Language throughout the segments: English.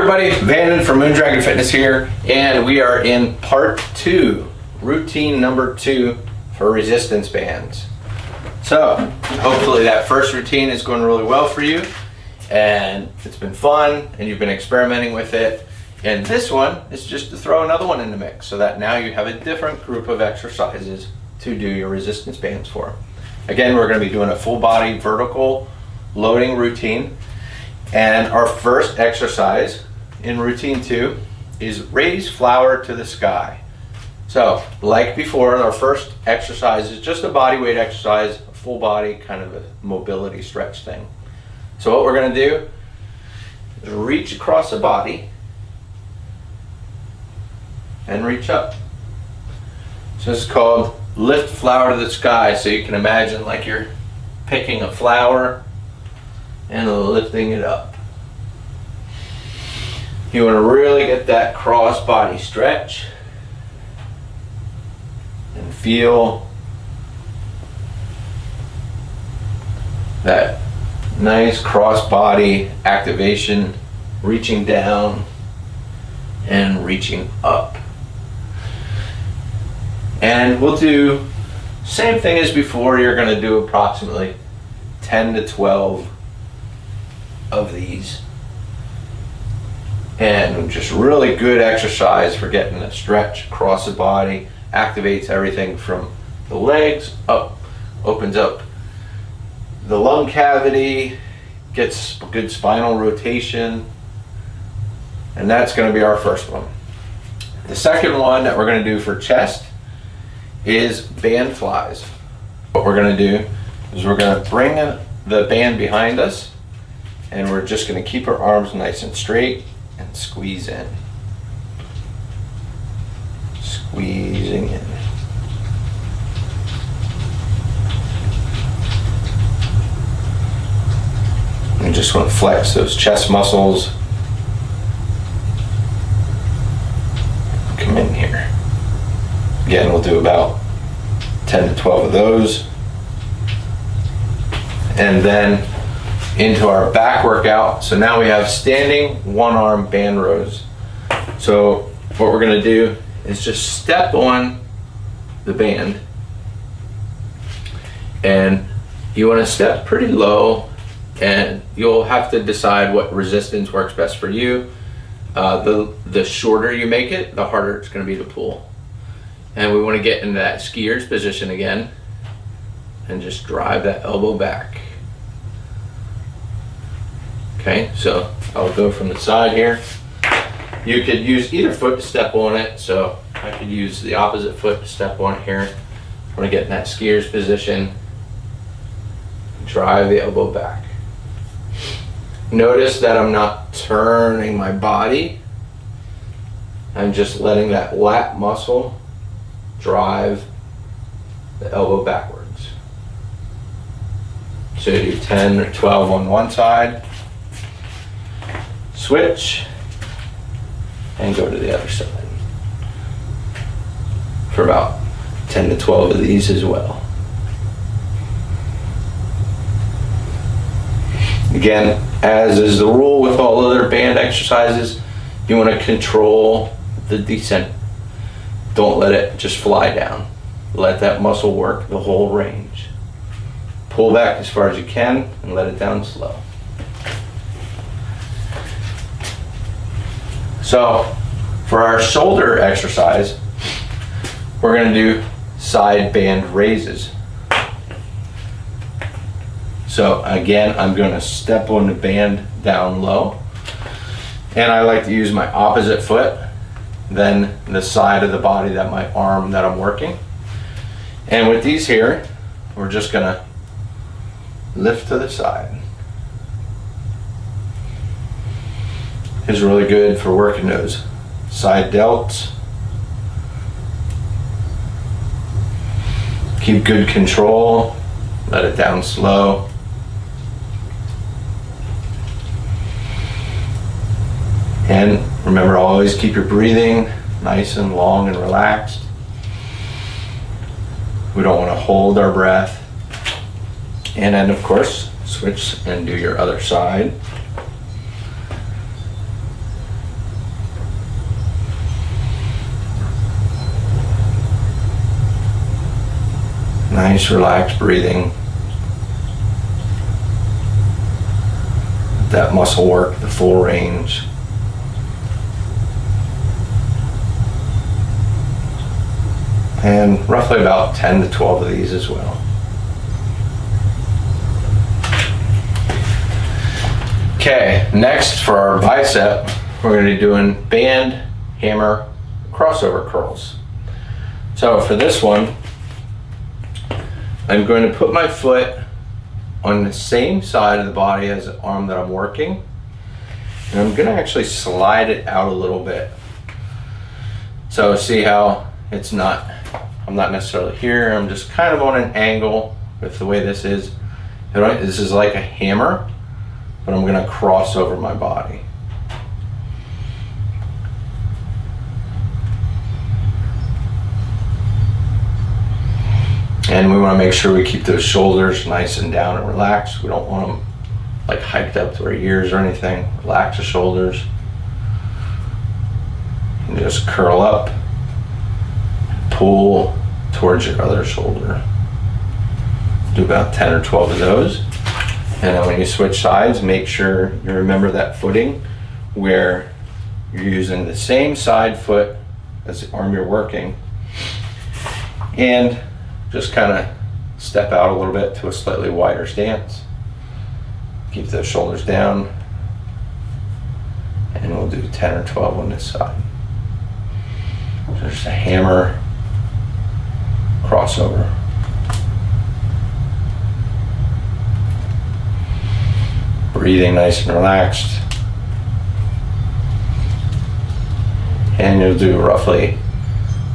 everybody, Vanden from Moondragon Fitness here, and we are in part 2, routine number 2 for resistance bands. So, hopefully that first routine is going really well for you, and it's been fun, and you've been experimenting with it. And this one is just to throw another one in the mix, so that now you have a different group of exercises to do your resistance bands for. Again, we're going to be doing a full body vertical loading routine. And our first exercise in routine 2 is raise flower to the sky. So, like before, our first exercise is just a body weight exercise, a full body kind of a mobility stretch thing. So what we're going to do is reach across the body and reach up. So this is called lift flower to the sky. So you can imagine like you're picking a flower and lifting it up. You want to really get that cross body stretch and feel that nice cross body activation, reaching down and reaching up. And we'll do same thing as before. You're going to do approximately 10 to 12 of these, and just really good exercise for getting a stretch across the body. Activates everything from the legs up, opens up the lung cavity, gets good spinal rotation, and that's going to be our first one. The second one that we're going to do for chest is band flies. What we're going to do is we're going to bring the band behind us, and we're just going to keep our arms nice and straight and squeeze in. Squeezing in. And just want to flex those chest muscles. Come in here. Again, we'll do about 10 to 12 of those. And then into our back workout. So now we have standing one arm band rows. So what we're going to do is just step on the band, and you want to step pretty low, and you'll have to decide what resistance works best for you. The shorter you make it, the harder it's going to be to pull. And we want to get into that skier's position again and just drive that elbow back. Okay, so I'll go from the side here. You could use either foot to step on it, so I could use the opposite foot to step on it here. I'm going to get in that skier's position, drive the elbow back. Notice that I'm not turning my body. I'm just letting that lat muscle drive the elbow backwards. So you do 10 or 12 on one side. Switch and go to the other side for about 10 to 12 of these as well. Again, as is the rule with all other band exercises, you want to control the descent. Don't let it just fly down. Let that muscle work the whole range. Pull back as far as you can and let it down slow. So for our shoulder exercise, we're going to do side band raises. So again, I'm going to step on the band down low, and I like to use my opposite foot, then the side of the body that my arm that I'm working. And with these here, we're just going to lift to the side. Is really good for working those side delts. Keep good control, let it down slow. And remember, always keep your breathing nice and long and relaxed. We don't want to hold our breath. And then of course, switch and do your other side. Nice relaxed breathing. That muscle work, the full range. And roughly about 10 to 12 of these as well. Okay, next for our bicep, we're going to be doing band, hammer, crossover curls. So for this one, I'm going to put my foot on the same side of the body as the arm that I'm working. And I'm going to actually slide it out a little bit. So see how it's not, I'm not necessarily here, I'm just kind of on an angle with the way this is. This is like a hammer, but I'm going to cross over my body. And we want to make sure we keep those shoulders nice and down and relaxed. We don't want them like hiked up to our ears or anything. Relax the shoulders. And just curl up, pull towards your other shoulder. Do about 10 or 12 of those. And then when you switch sides, make sure you remember that footing where you're using the same side foot as the arm you're working. And just kind of step out a little bit to a slightly wider stance. Keep those shoulders down. And we'll do 10 or 12 on this side. So just a hammer, crossover. Breathing nice and relaxed. And you'll do roughly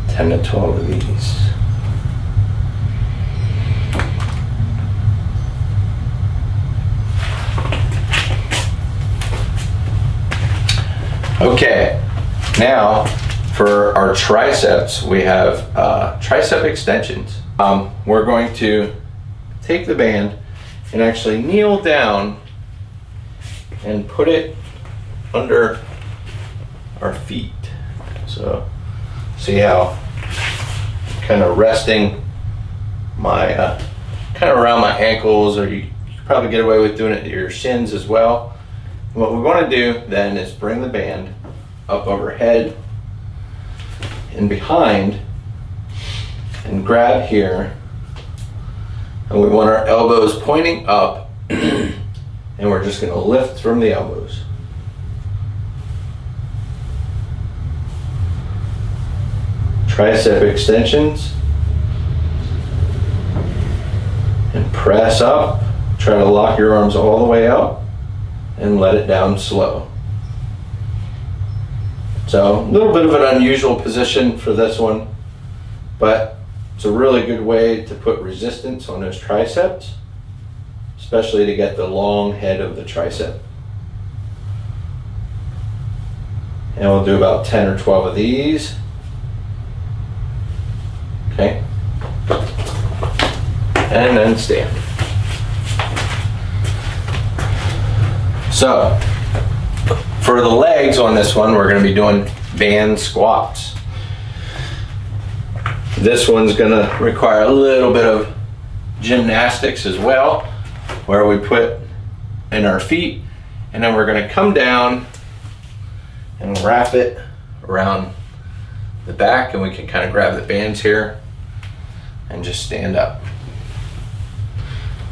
10 to 12 of these. Okay, now for our triceps, we have tricep extensions. We're going to take the band and actually kneel down and put it under our feet. So see how kind of resting my kind of around my ankles, or you probably get away with doing it to your shins as well. What we want to do then is bring the band up overhead and behind and grab here, and we want our elbows pointing up and we're just going to lift from the elbows. Tricep extensions, and press up. Try to lock your arms all the way up and let it down slow. So a little bit of an unusual position for this one, but it's a really good way to put resistance on those triceps, especially to get the long head of the tricep. And we'll do about 10 or 12 of these. Okay. And then stand. So, for the legs on this one, we're going to be doing band squats. This one's going to require a little bit of gymnastics as well, where we put in our feet, and then we're going to come down and wrap it around the back, and we can kind of grab the bands here and just stand up.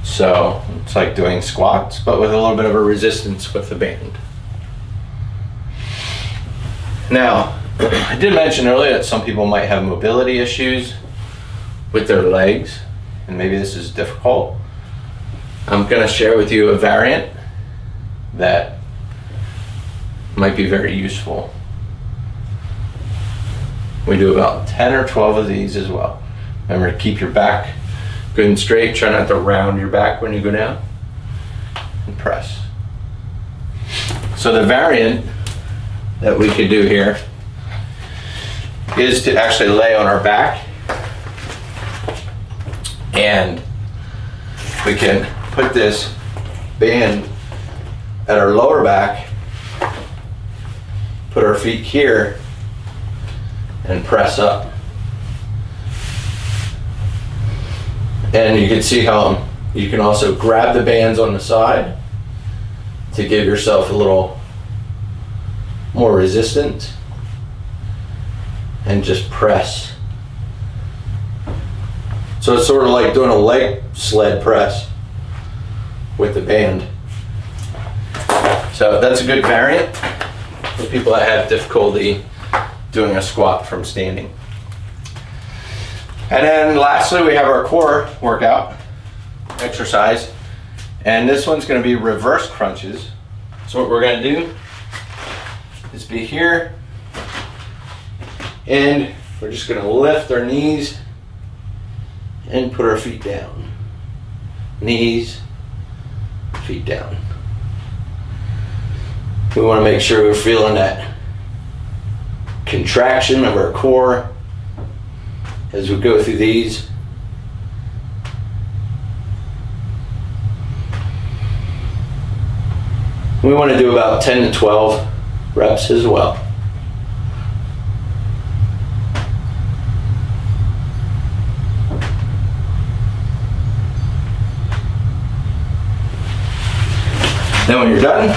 So it's like doing squats, but with a little bit of a resistance with the band. Now, I did mention earlier that some people might have mobility issues with their legs, and maybe this is difficult. I'm going to share with you a variant that might be very useful. We do about 10 or 12 of these as well. Remember to keep your back good and straight. Try not to round your back when you go down. And press. So the variant that we could do here is to actually lay on our back, and we can put this band at our lower back, put our feet here, and press up. And you can see how you can also grab the bands on the side to give yourself a little more resistance, and just press. So it's sort of like doing a leg sled press with the band. So that's a good variant for people that have difficulty doing a squat from standing. And then lastly, we have our core workout exercise. And this one's going to be reverse crunches. So what we're going to do is be here, and we're just going to lift our knees and put our feet down. Knees, feet down. We want to make sure we're feeling that contraction of our core as we go through these. We want to do about 10 to 12 reps as well. Then when you're done,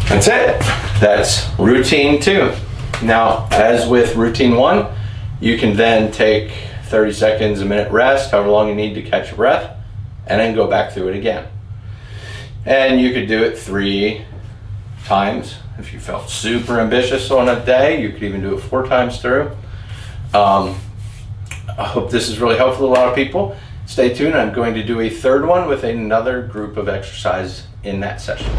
that's it. That's routine 2. Now, as with routine 1, you can then take 30 seconds, a minute rest, however long you need to catch your breath, and then go back through it again. And you could do it 3 times. If you felt super ambitious on a day, you could even do it 4 times through. I hope this is really helpful to a lot of people. Stay tuned. I'm going to do a 3rd one with another group of exercise in that session.